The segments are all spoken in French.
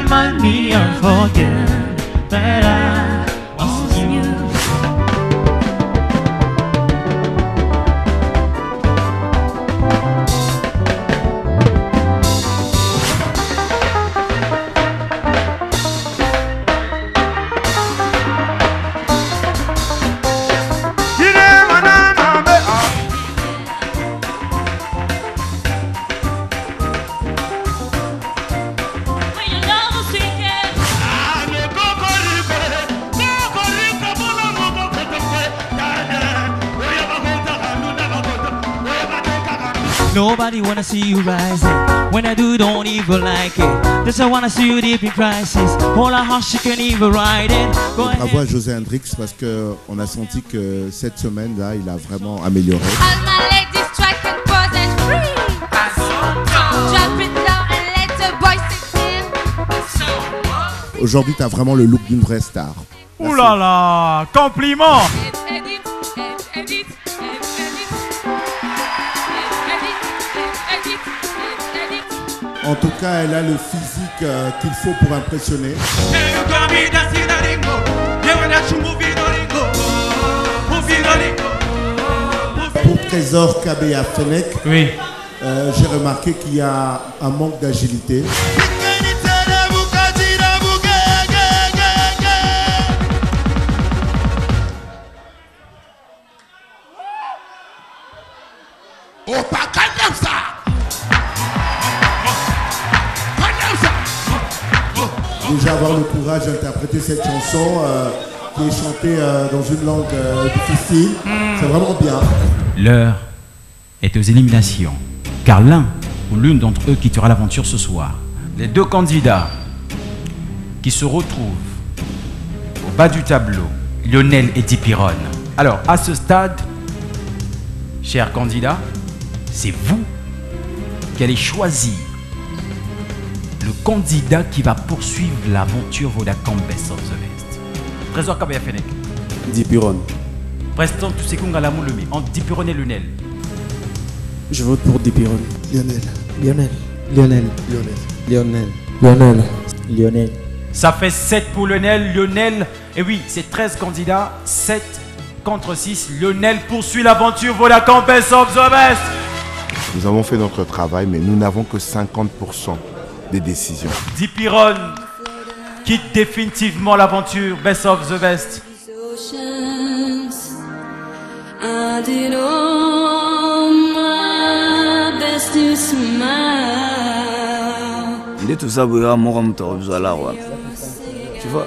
remind me or forget that I was you. Nobody wanna see you rising. When I do, don't even like it. Just I wanna see you deep in crisis. All our hearts she can even ride it. Bravo à José Hendrix parce que on a senti que cette semaine-là, il a vraiment amélioré. All my ladies try and pose and free. Drop it low and let the boys sit in. Aujourd'hui, tu as vraiment le look d'une vraie star. Ouh là là, compliment. En tout cas, elle a le physique qu'il faut pour impressionner. Pour Trésor Kabea Fenech, oui. J'ai remarqué qu'il y a un manque d'agilité. Déjà avoir le courage d'interpréter cette chanson qui est chantée dans une langue difficile, c'est vraiment bien. L'heure est aux éliminations, car l'un ou l'une d'entre eux quittera l'aventure ce soir. Les deux candidats qui se retrouvent au bas du tableau, Lionel et Dipiron. Alors, à ce stade, chers candidats, c'est vous qui allez choisir le candidat qui va poursuivre l'aventure Vodacom Best of the Best. Trésor Kabea Fenech. Dipiron. Preston Tusekunga Lamouloumi. Entre Dipiron et Lionel. Je vote pour Dipiron. Lionel. Lionel. Lionel. Lionel. Lionel. Lionel. Lionel. Ça fait 7 pour Lionel. Lionel, et oui, c'est 13 candidats. 7 contre 6. Lionel poursuit l'aventure Vodacom Best of the Best. Nous avons fait notre travail, mais nous n'avons que 50% des décisions. Dipiron quitte définitivement l'aventure Best of the Best. Tout ça, tu vois.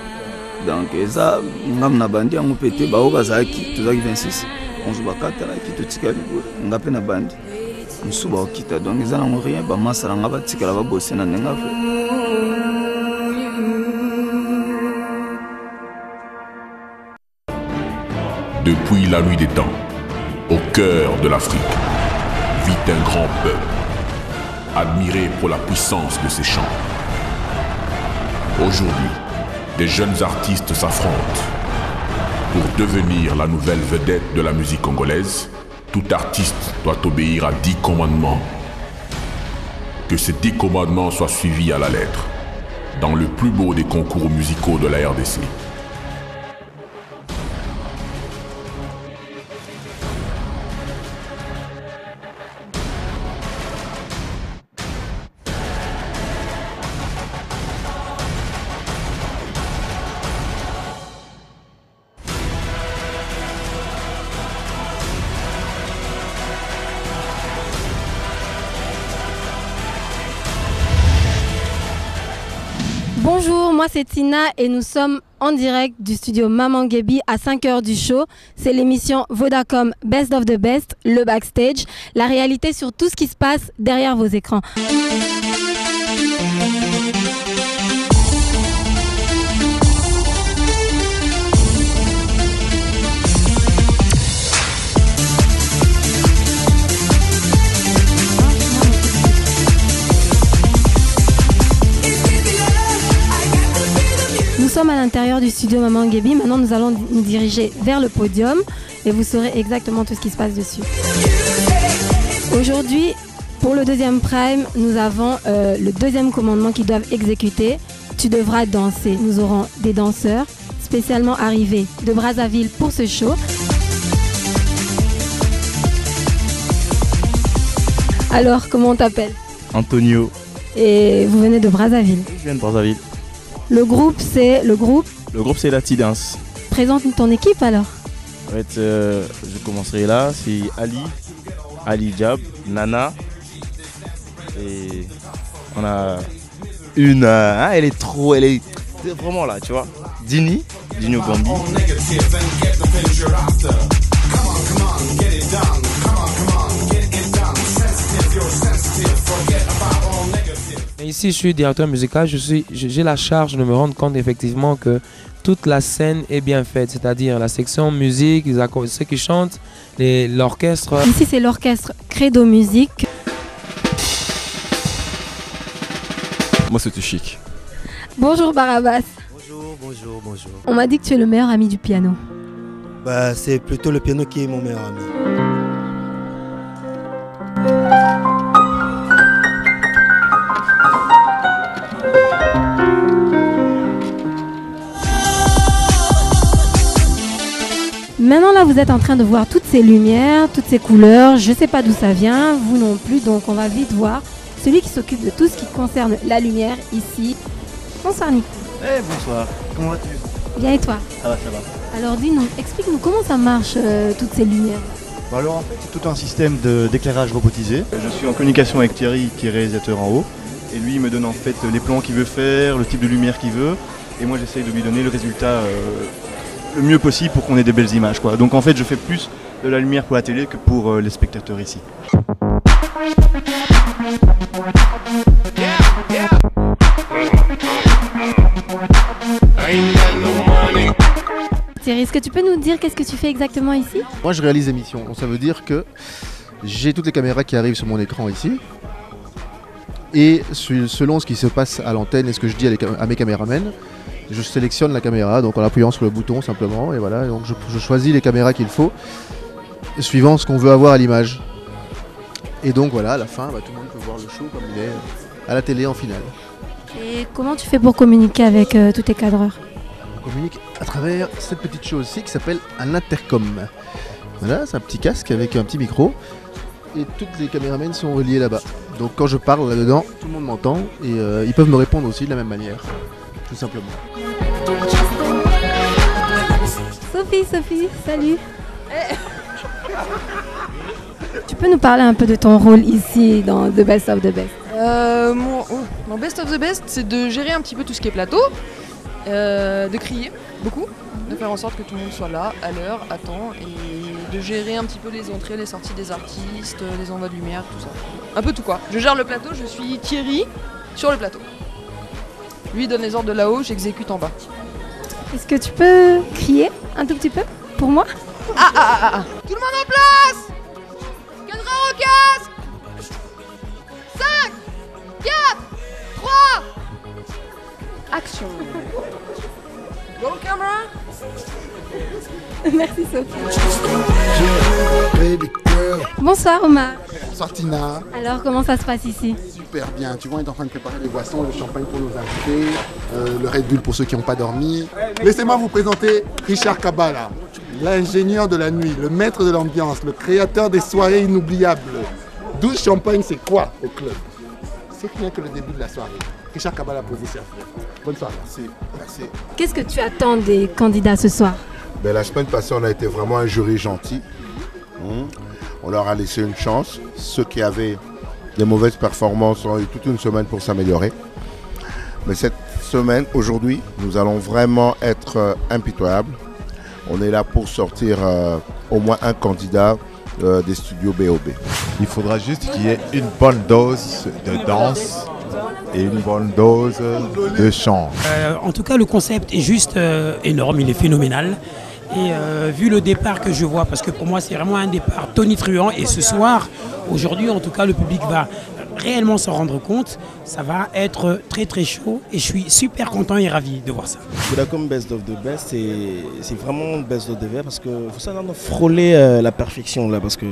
Donc, ça, on a bandi, on a pété, on a 26. On joue à 4, on a pété na bandi. Donc, ils n'ont rien, Depuis la nuit des temps, au cœur de l'Afrique, vit un grand peuple, admiré pour la puissance de ses chants. Aujourd'hui, des jeunes artistes s'affrontent. Pour devenir la nouvelle vedette de la musique congolaise, tout artiste doit obéir à 10 commandements. Que ces 10 commandements soient suivis à la lettre, dans le plus beau des concours musicaux de la RDC. Bonjour, moi c'est Tina et nous sommes en direct du studio Maman Gaby à 5h du show. C'est l'émission Vodacom Best of the Best, le backstage, la réalité sur tout ce qui se passe derrière vos écrans. Nous sommes à l'intérieur du studio Maman Gaby. Maintenant, nous allons nous diriger vers le podium et vous saurez exactement tout ce qui se passe dessus. Aujourd'hui, pour le deuxième prime, nous avons le deuxième commandement qu'ils doivent exécuter. tu devras danser. Nous aurons des danseurs spécialement arrivés de Brazzaville pour ce show. Alors, comment on t'appelle? Antonio. Et vous venez de Brazzaville? Je viens de Brazzaville. Le groupe, c'est le groupe? Le groupe, c'est la T-Dance. Présente ton équipe alors. En fait, je commencerai là. C'est Ali Diab, Nana. Et on a une... elle est vraiment là, tu vois. Dino Gambi. Ici, je suis directeur musical. J'ai la charge de me rendre compte effectivement que toute la scène est bien faite, c'est-à-dire la section musique, ceux qui chantent, l'orchestre. Ici, c'est l'orchestre Credo Musique. Moi, c'était chic. Bonjour Barabas. Bonjour. On m'a dit que tu es le meilleur ami du piano. Bah, c'est plutôt le piano qui est mon meilleur ami. Maintenant là, vous êtes en train de voir toutes ces lumières, toutes ces couleurs. Je ne sais pas d'où ça vient, vous non plus, donc on va vite voir celui qui s'occupe de tout ce qui concerne la lumière ici. Bonsoir Nico. Bonsoir, comment vas-tu? Bien et toi? Ça va. Alors dis-nous, explique-nous comment ça marche toutes ces lumières. Alors en fait c'est tout un système d'éclairage robotisé. Je suis en communication avec Thierry qui est réalisateur en haut. Et lui il me donne en fait les plans qu'il veut faire, le type de lumière qu'il veut. Et moi j'essaye de lui donner le résultat le mieux possible pour qu'on ait des belles images, quoi. Donc en fait je fais plus de la lumière pour la télé que pour les spectateurs ici. Thierry, est-ce que tu peux nous dire qu'est-ce que tu fais exactement ici? Moi je réalise des missions, donc ça veut dire que j'ai toutes les caméras qui arrivent sur mon écran ici. Et selon ce qui se passe à l'antenne et ce que je dis à mes caméramens, je sélectionne la caméra, donc en appuyant sur le bouton simplement, et voilà, donc je choisis les caméras qu'il faut, suivant ce qu'on veut avoir à l'image. Et donc voilà, à la fin, tout le monde peut voir le show comme il est à la télé en finale. Et comment tu fais pour communiquer avec tous tes cadreurs? On communique à travers cette petite chose-ci qui s'appelle un intercom. Voilà, c'est un petit casque avec un petit micro, et toutes les caméramens sont reliés là-bas. Donc quand je parle là-dedans, tout le monde m'entend, et ils peuvent me répondre aussi de la même manière, tout simplement. Sophie, salut. Tu peux nous parler un peu de ton rôle ici dans The Best of the Best? Mon Best of the Best, c'est de gérer un petit peu tout ce qui est plateau, de crier beaucoup, de faire en sorte que tout le monde soit là, à l'heure, à temps, et de gérer un petit peu les entrées, les sorties des artistes, les envois de lumière, tout ça. Un peu tout quoi. Je gère le plateau, je suis Thierry sur le plateau. Lui donne les ordres de là-haut, j'exécute en bas. Est-ce que tu peux crier un tout petit peu pour moi? Tout le monde en place! Cadran au casque! 5, 4, 3, action! Roll camera! Merci Sophie. Bonsoir Omar. Bonsoir Tina. Alors comment ça se passe ici? Super bien, tu vois, on est en train de préparer les boissons, le champagne pour nos invités, le Red Bull pour ceux qui n'ont pas dormi. Laissez-moi vous présenter Richard Kabbalah, l'ingénieur de la nuit, le maître de l'ambiance, le créateur des soirées inoubliables. 12 champagnes, c'est quoi au club? C'est rien que le début de la soirée. Richard Kabbalah pour vous servir. Bonne soirée. Merci. Qu'est-ce que tu attends des candidats ce soir? La semaine passée, on a été vraiment un jury gentil. On leur a laissé une chance. Ceux qui avaient des mauvaises performances ont eu toute une semaine pour s'améliorer. Mais cette semaine, aujourd'hui, nous allons vraiment être impitoyables. On est là pour sortir au moins un candidat des studios BOB. Il faudra juste qu'il y ait une bonne dose de danse et une bonne dose de chant. En tout cas, le concept est juste énorme, il est phénoménal. Et vu le départ que je vois, parce que pour moi c'est vraiment un départ tonitruant, et ce soir, aujourd'hui en tout cas, le public va réellement s'en rendre compte, ça va être très très chaud, et je suis super content et ravi de voir ça. Vodacom Best of the Best, c'est vraiment Best of the Best, parce qu'il faut ça frôler la perfection là, parce que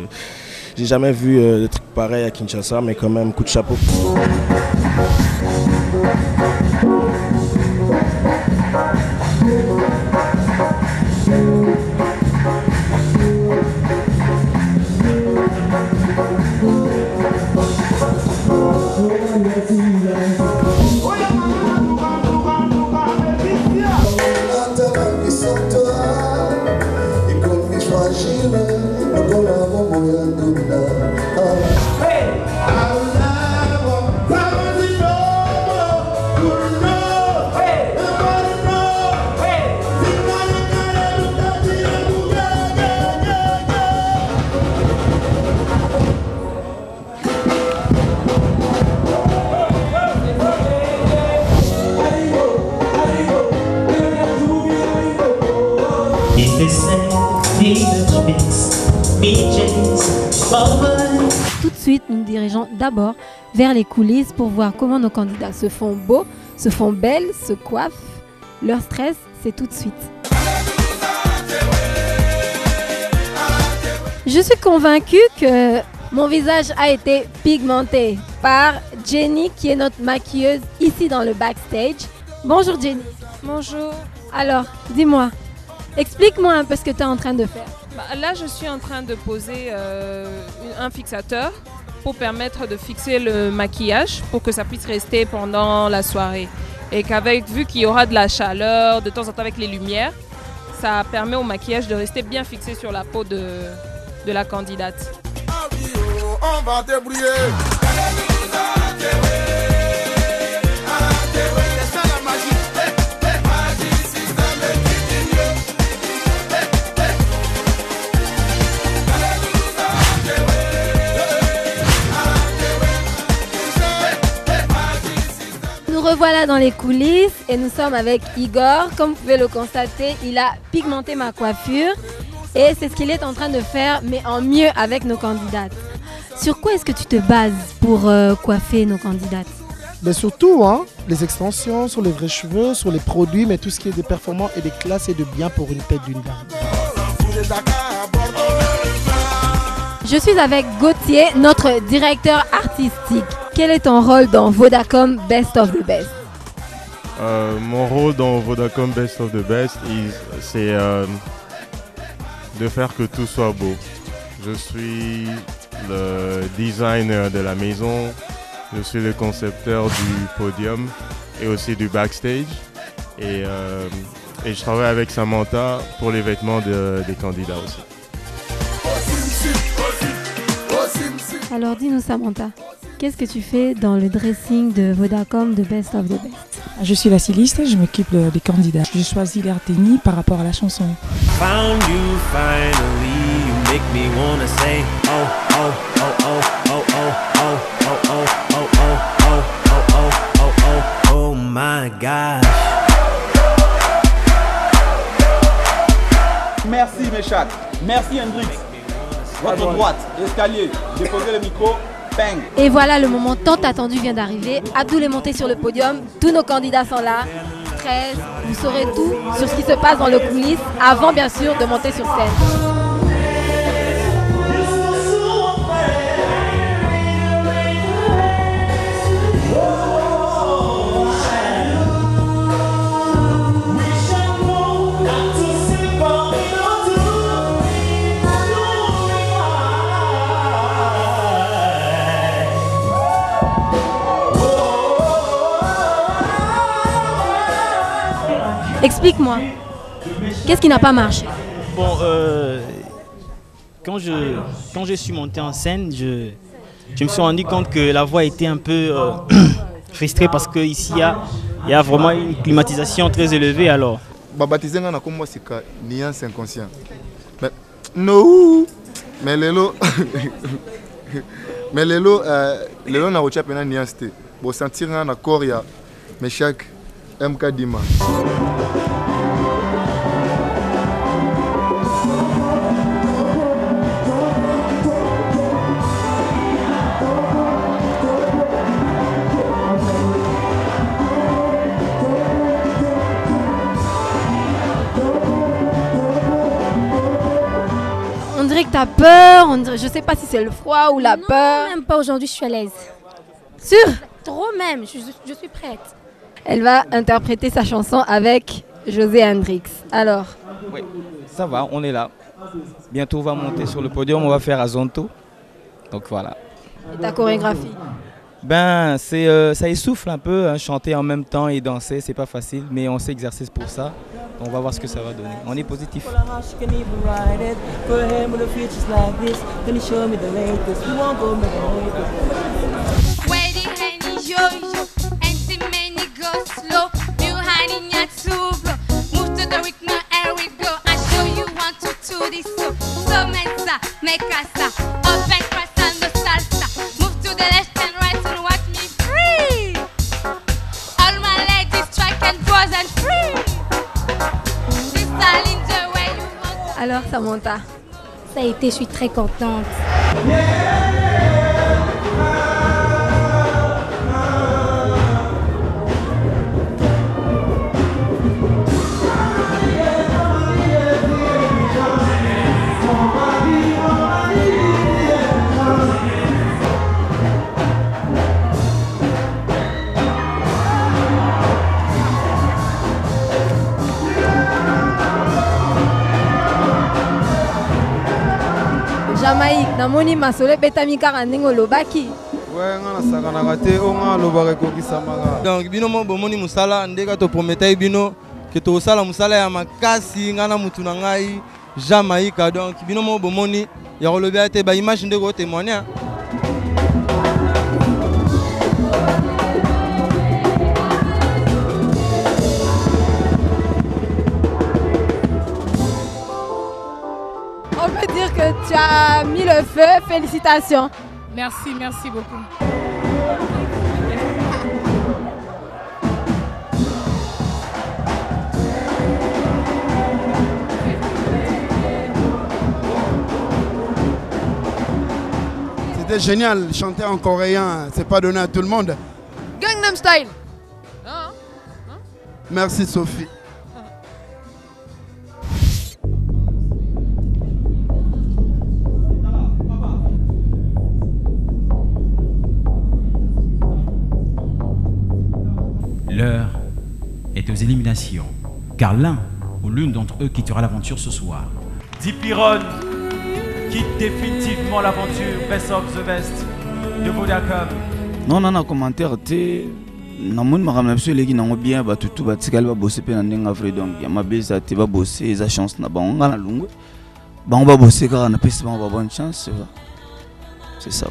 J'ai jamais vu de trucs pareils à Kinshasa, mais quand même, coup de chapeau. Tout de suite, nous nous dirigeons d'abord vers les coulisses pour voir comment nos candidats se font beaux, se font belles, se coiffent. Leur stress, c'est tout de suite. Je suis convaincue que mon visage a été pigmenté par Jenny, qui est notre maquilleuse ici dans le backstage. Bonjour Jenny. Bonjour. Alors, dis-moi, explique-moi un peu ce que tu es en train de faire. Là, je suis en train de poser un fixateur pour permettre de fixer le maquillage pour que ça puisse rester pendant la soirée. Et vu qu'il y aura de la chaleur, de temps en temps avec les lumières, ça permet au maquillage de rester bien fixé sur la peau de la candidate. On va débrouiller. Nous revoilà dans les coulisses et nous sommes avec Igor. Comme vous pouvez le constater, il a pigmenté ma coiffure et c'est ce qu'il est en train de faire, mais en mieux avec nos candidates. Sur quoi est-ce que tu te bases pour coiffer nos candidates? Mais surtout, hein, les extensions, sur les vrais cheveux, sur les produits, mais tout ce qui est des performants et des classes et de bien pour une tête d'une dame. Je suis avec Gauthier, notre directeur artistique. Quel est ton rôle dans Vodacom Best of the Best? Mon rôle dans Vodacom Best of the Best, c'est de faire que tout soit beau. Je suis le designer de la maison, je suis le concepteur du podium et aussi du backstage. Et je travaille avec Samantha pour les vêtements des candidats aussi. Alors dis-nous Samantha, qu'est-ce que tu fais dans le dressing de Vodacom de Best of the Best? Je suis la styliste, je m'occupe des candidats. J'ai choisi l'air tennis par rapport à la chanson. Found you finally, you make me wanna say oh oh oh oh oh oh oh oh oh oh oh oh oh oh oh my gosh. Merci Méchac, merci Hendrix. Votre droite, escalier, déposez le micro, bang. Et voilà, le moment tant attendu vient d'arriver. Abdoul est monté sur le podium, tous nos candidats sont là. 13, vous saurez tout sur ce qui se passe dans le coulisses avant bien sûr de monter sur scène. Explique-moi, qu'est-ce qui n'a pas marché? Bon, quand je suis monté en scène, je me suis rendu compte que la voix était un peu frustrée parce qu'ici, il y a vraiment une climatisation très élevée. Alors. Baptisé na comme moi c'est que nuance inconscient. Mais no, mais lelo, lelo na ocha pena nuance te. Bon sentir na corps ya Méchac MK Dima. On dirait que tu t'as peur, je sais pas si c'est le froid ou la peur. Même pas aujourd'hui, je suis à l'aise. Sûr? Trop même, je suis prête. Elle va interpréter sa chanson avec José Hendrix. Alors? Oui, ça va, on est là. Bientôt on va monter sur le podium, on va faire Azonto. Donc voilà. Et ta chorégraphie? Ben, ça essouffle un peu, hein, chanter en même temps et danser, c'est pas facile, mais on s'exerce pour ça. On va voir ce que ça va donner. On est positif. Alors Samantha? Ça a été, je suis très contente. Jamaïque, namoni masole betami kaka ndenge lobaki. Ouais, ngana sakana kate onga lobare kokisa maka. Donc bino mo bomoni musala ndeka to prometai bino ke to sala musala ya makasi ngana mutu na ngai Jamaïque. Donc bino mo bomoni ya kolobia te ba image ndeko témoigner. On peut dire que tu as mis le feu. Félicitations. Merci, merci beaucoup. C'était génial, chanter en coréen, c'est pas donné à tout le monde. Gangnam Style. Merci Sophie. L'heure est aux éliminations, car l'un ou l'une d'entre eux quittera l'aventure ce soir. Dipiron quitte définitivement l'aventure Best of the Best de Vodacom. Non, commentaire, namoni makambo na biso eleki nango bien bato tu batikali babose mpe na ndenge avrai donc ya mabe eza te babose eza chance na bango nga na lungwe bango babose kaka napesi bango ba bonne chance c'est ça.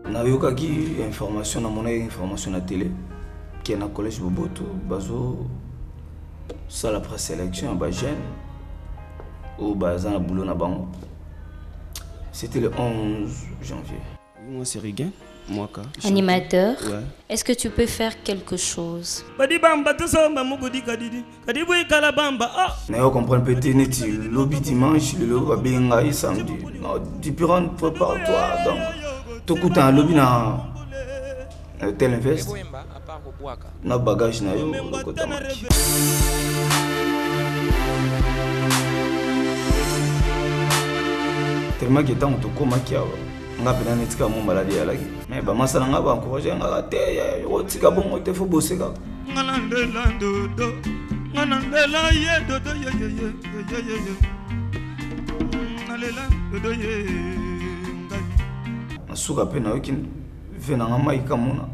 nayokaki information na mona information na télé qui est na collège Boboto bazo ça la présélection ba jeune ou baza na boulot na bango. C'était le 11 janvier. Moi c'est Riguin, moi ka. Animateur. Ouais. Est-ce que tu peux faire quelque chose? Nayo comprendre peut-être neti lobby dimanche le babenga samedi. Tu peux rendre prépare-toi donc. Tout un lobby na tel invest na bagage na yo kotamaki. Tellement que tant to koma kia nga pena netika mo maladie alaki mais ba masala nga ba encourager nga te yo tika bongo te fo bosser ka ngana ndela dodo ngana ndela ye dodo ye nalela dodo ye nasuka pe na yoki vena nga mai kamona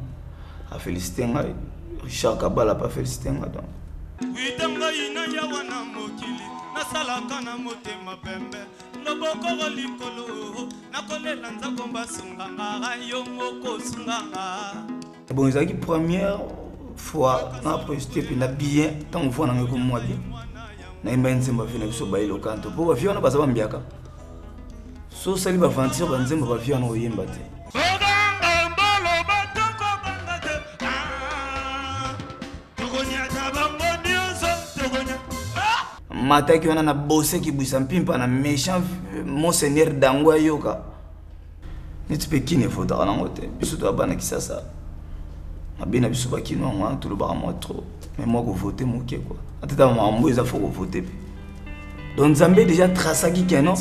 a féliciter Richard Kabala pas féliciter nga donc uitanga ina ya wana mokili nasalaka na motema pembe loboko likolo nakolela nzako basunganga yo moko sunganga. Bon, c'est la première fois après c'était na bien tant fois na ngeko moi bien na imbenze mbafina biso bailo kanto po bafiona bazaba mbiaka so sali ba aventure banzemba bafiona oyemba te. Mata qui on a bossé qui bouge en pimpa na méchant monseigneur Dangwa yoka. Ni tu peux qui ne faudra en côté. Biso to bana qui ça. Ma bien biso ba qui non tout le bar moi trop. Mais moi go voter mon qui quoi. Atata mambo ils a faut voter. Donc Zambé déjà tracé qui non.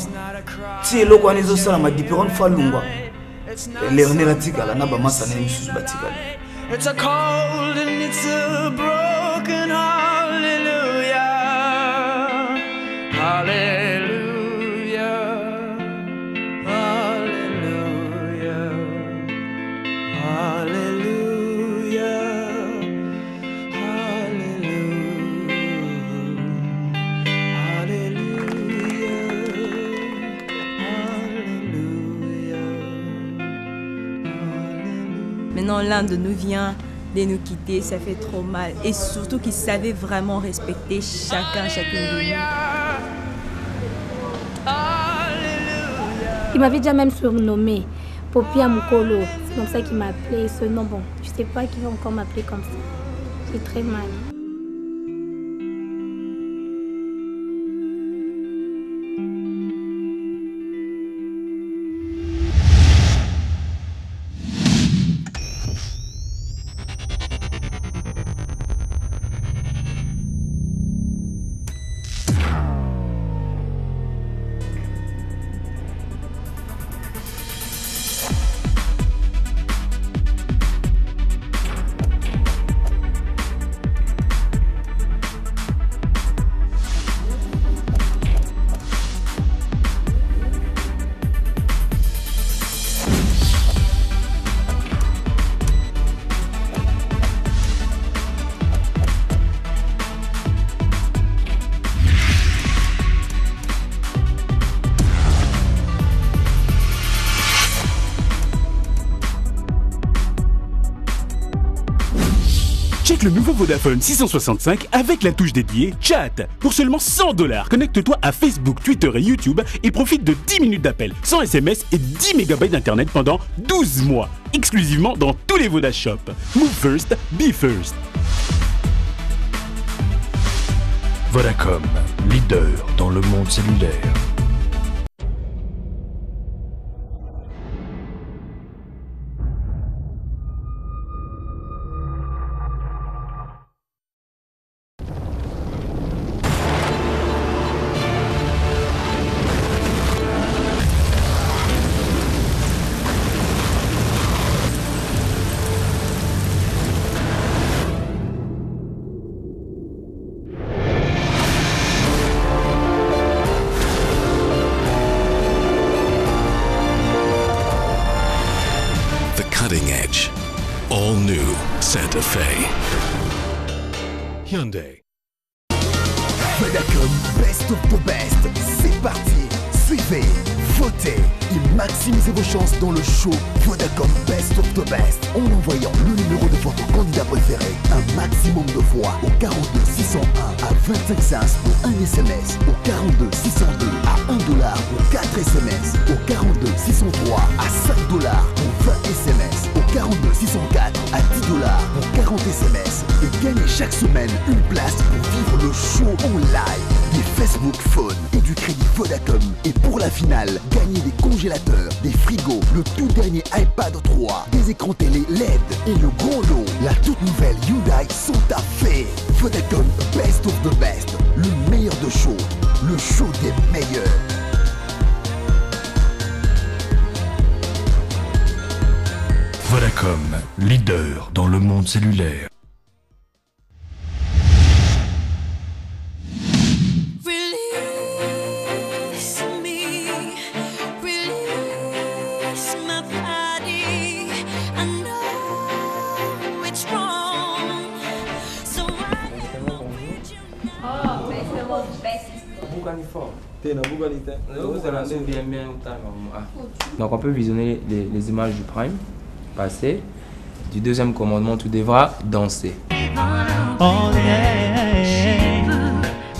Si le quoi les autres ma différente fois lungwa. Léoné la tika na ba masana ni sous batika. It's a cold and it's a broken hallelujah. Hallelujah, hallelujah, hallelujah, hallelujah. Maintenant, l'un de nous vient de nous quitter, ça fait trop mal. Et surtout qu'il savait vraiment respecter chacune de nous. Il m'avait déjà même surnommé Popia Mukolo. C'est comme ça qu'il m'a appelé ce nom. Bon, je sais pas qu'il va encore m'appeler comme ça. J'ai très mal. Check le nouveau Vodafone 665 avec la touche dédiée Chat. Pour seulement 100 $, connecte-toi à Facebook, Twitter et YouTube et profite de 10 minutes d'appel, 100 SMS et 10 MB d'internet pendant 12 mois, exclusivement dans tous les Voda Shops. Move first, be first. Vodacom, leader dans le monde cellulaire. Cutting edge. All new Santa Fe. Hyundai. Vodacom Best of the Best. C'est parti. Suivez, votez et maximisez vos chances dans le show Vodacom Best of the Best en envoyant le numéro de votre candidat préféré un maximum de fois au 42 601 à 25 cents pour un SMS, au 42 602 à $1 pour 4 SMS, au 42 603 à $5 pour 20 SMS, au 42 604 à $10 pour 40 SMS et gagnez chaque semaine une place pour vivre le show en live, des Facebook Phone et du crédit Vodacom. Et pour la finale, gagnez des congélateurs, des frigos, le tout dernier iPad 3, des écrans télé LED et le gros lot, la toute nouvelle Hyundai Santa Fe. Vodacom Best of the Best, le meilleur de show, le show des meilleurs. Vodacom, leader dans le monde cellulaire. Donc on peut visionner les images du Prime passé. Du deuxième commandement, tu devras danser. Oh yeah,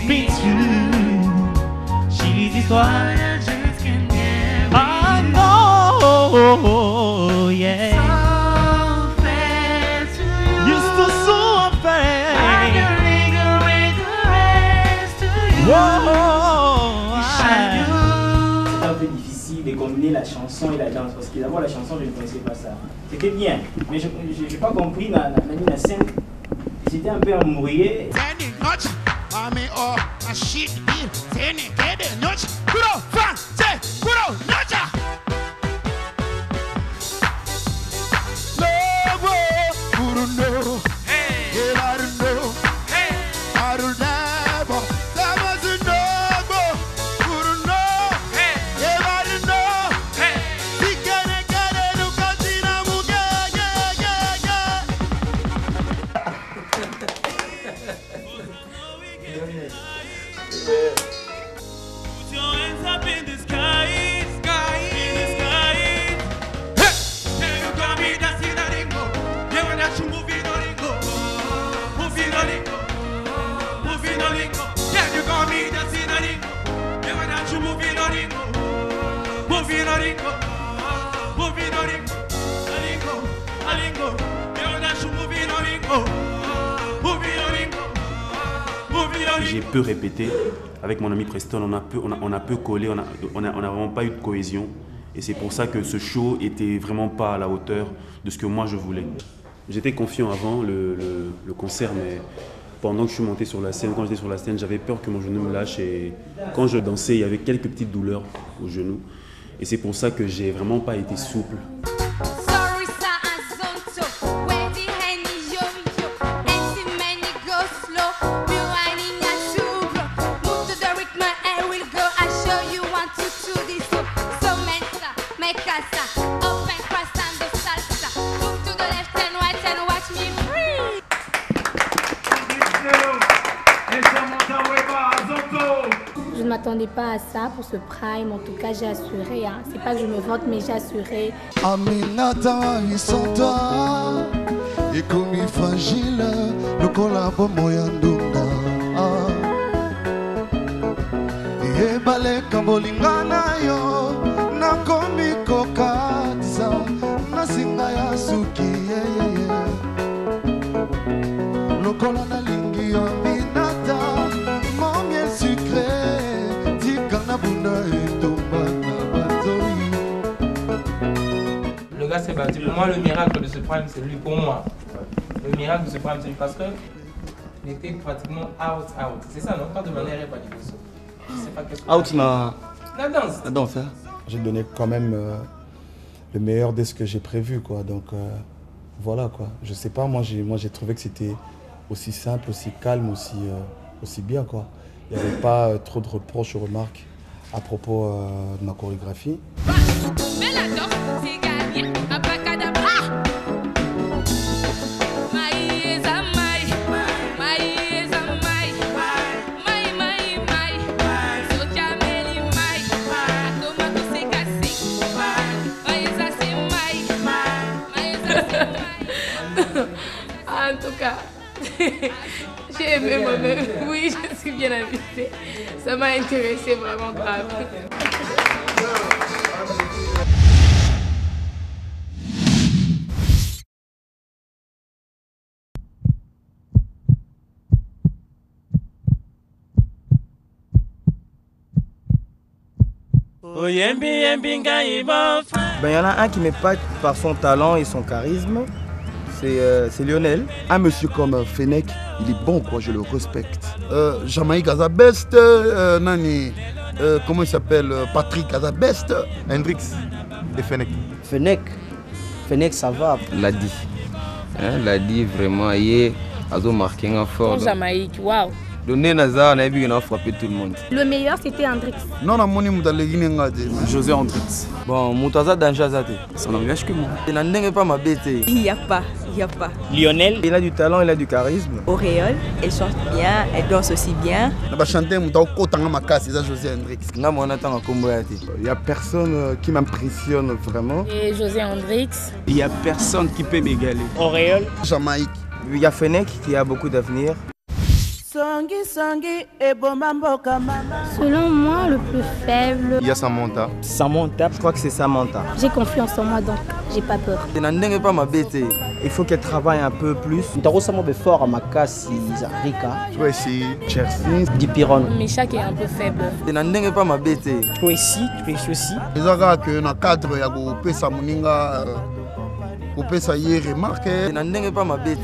me too. She's is what I know, yeah. Used to so unfair. C'était un peu difficile de combiner la chanson et la danse parce que d'abord la chanson je ne connaissais pas ça. C'était bien, mais je n'ai pas compris la scène. J'étais un peu emmouillé. J'ai peu répété avec mon ami Preston, on a peu collé, on n'a vraiment pas eu de cohésion. Et c'est pour ça que ce show était vraiment pas à la hauteur de ce que moi je voulais. J'étais confiant avant le concert, mais pendant que je suis monté sur la scène, quand j'étais sur la scène, j'avais peur que mon genou me lâche. Et quand je dansais, il y avait quelques petites douleurs au genou. Et c'est pour ça que j'ai vraiment pas été souple. Je ne m'attendais pas à ça pour ce Prime, en tout cas j'ai assuré, hein. C'est pas que je me vante mais j'ai assuré. Aminata isota ikomi fragile lokola bomo ya ndunda ebale kambolingana yo nakomi kokatisa nasinga ya suki lokola nalingi yo Aminata mon miel sucré tikana bunda etomba na batoi. Le gars s'est battu. Pour moi, le miracle de ce Prime, c'est lui. Pour moi, le miracle de ce Prime, c'est lui parce que il était pratiquement out. C'est ça, non? Pas de manière épanouie. Je sais pas qu'est-ce que. Out la danse. La danse, hein? J'ai donné quand même le meilleur de ce que j'ai prévu, quoi. Donc voilà, quoi. Je sais pas, moi j'ai trouvé que c'était aussi simple, aussi calme, aussi bien, quoi. Il n'y avait pas trop de reproches ou remarques à propos de ma chorégraphie. Mais la danse, c'est gagné. Abracadabra. En tout cas, j'ai aimé moi-même. Oui, je suis bien invitée. Ça m'a intéressé vraiment grave. Ben, y en a un qui m'épate par son talent et son charisme, c'est Lionel. Un monsieur comme Fennec, il est bon, quoi, je le respecte. Jamaïque Azabest, Nani, comment il s'appelle, Patrick Azabest, Hendrix et Fennec. Fennec, ça va. Ladi, hein, Ladi vraiment, il a marqué un fort. En Jamaïque, waouh. Donné Nazar, on a vu qu'il a frappé tout le monde. Le meilleur, c'était Hendrix. Non, non, mon José Hendrix. Bon, Moutaza Danjazate. Ça n'engage que moi. Il n'a pas ma bête. Il n'y a pas. Lionel, il a du talent, il a du charisme. Auréole, elle chante bien, elle danse aussi bien. On va chanter José Hendrix. Il n'y a personne qui m'impressionne vraiment. Et José Hendrix. Il n'y a personne qui peut m'égaler. Auréole. Jamaïque. Il y a Fennec qui a beaucoup d'avenir. Selon moi, le plus faible... Il y a Samantha. Samantha, je crois que c'est Samantha. J'ai confiance en moi, donc j'ai pas peur. Il n'a pas ma bête. Il faut qu'elle travaille un peu plus. fort à Makasi, Zarika. Tracy, Chelsea, Dipiron. Michak est un peu faible. Il n'a pas ma bête. Tracy aussi. Les gars que dans le cadre, il y a coupé sa moninga, coupé sa y remarque. Il n'a pas ma bête.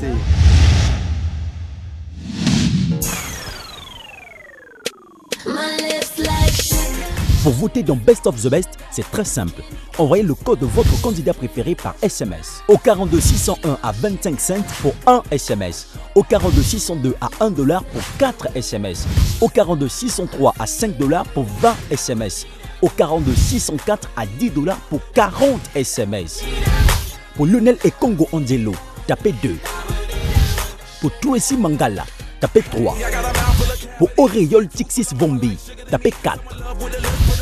Pour voter dans Best of the Best, c'est très simple. Envoyez le code de votre candidat préféré par SMS. Au 42 601 à 25 cents pour 1 SMS. Au 42 602 à $1 pour 4 SMS. Au 42 603 à $5 pour 20 SMS. Au 42 604 à $10 pour 40 SMS. Pour Lionel et Congo Angelo, tapez 2. Pour Tracy Mangala, tapez 3. Pour Auréole Tixis Bombi, tapez 4.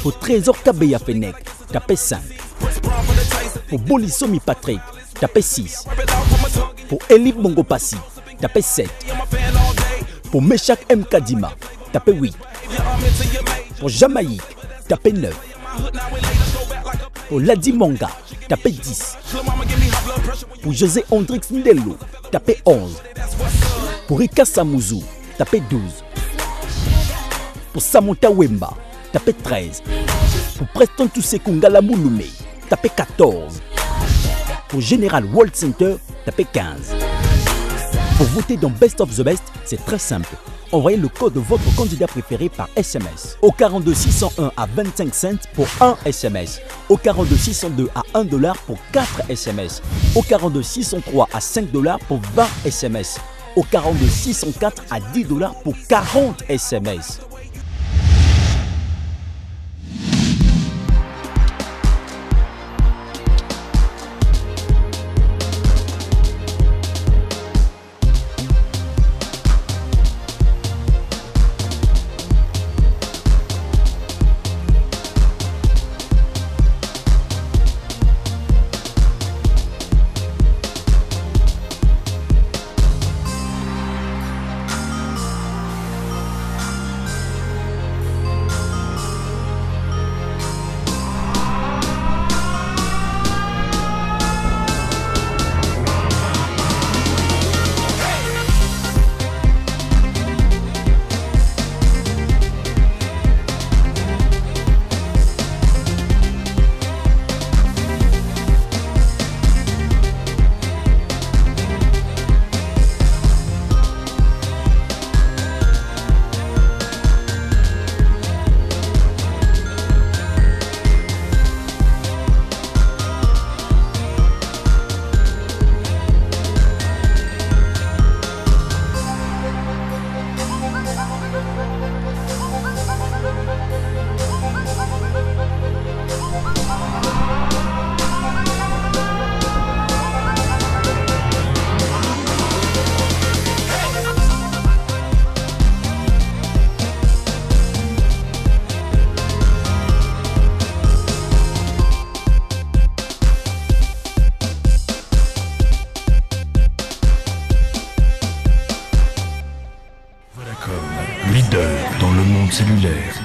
Pour Trésor Kabeya Fennec, tapez 5. Pour Bolisomi Patrick, tapez 6. Pour Eli Bongo Passi, tapez 7. Pour Meshak M. Kadima, tapez 8. Pour Jamaïque, tapez 9. Pour Ladi Monga, tapez 10. Pour José Hendrix Ndello, tapez 11. Pour Rika Samouzou, tapez 12. Pour Samantha Wemba, tapez 13. Pour Preston Toussekungala Mouloumé, tapez 14. Pour Général World Center, tapez 15. Pour voter dans Best of the Best, c'est très simple. Envoyez le code de votre candidat préféré par SMS. Au 42 601 à 25 cents pour 1 SMS. Au 42 602 à $1 pour 4 SMS. Au 42 603 à $5 pour 20 SMS. Au 42 604 à $10 pour 40 SMS. Leader dans le monde cellulaire.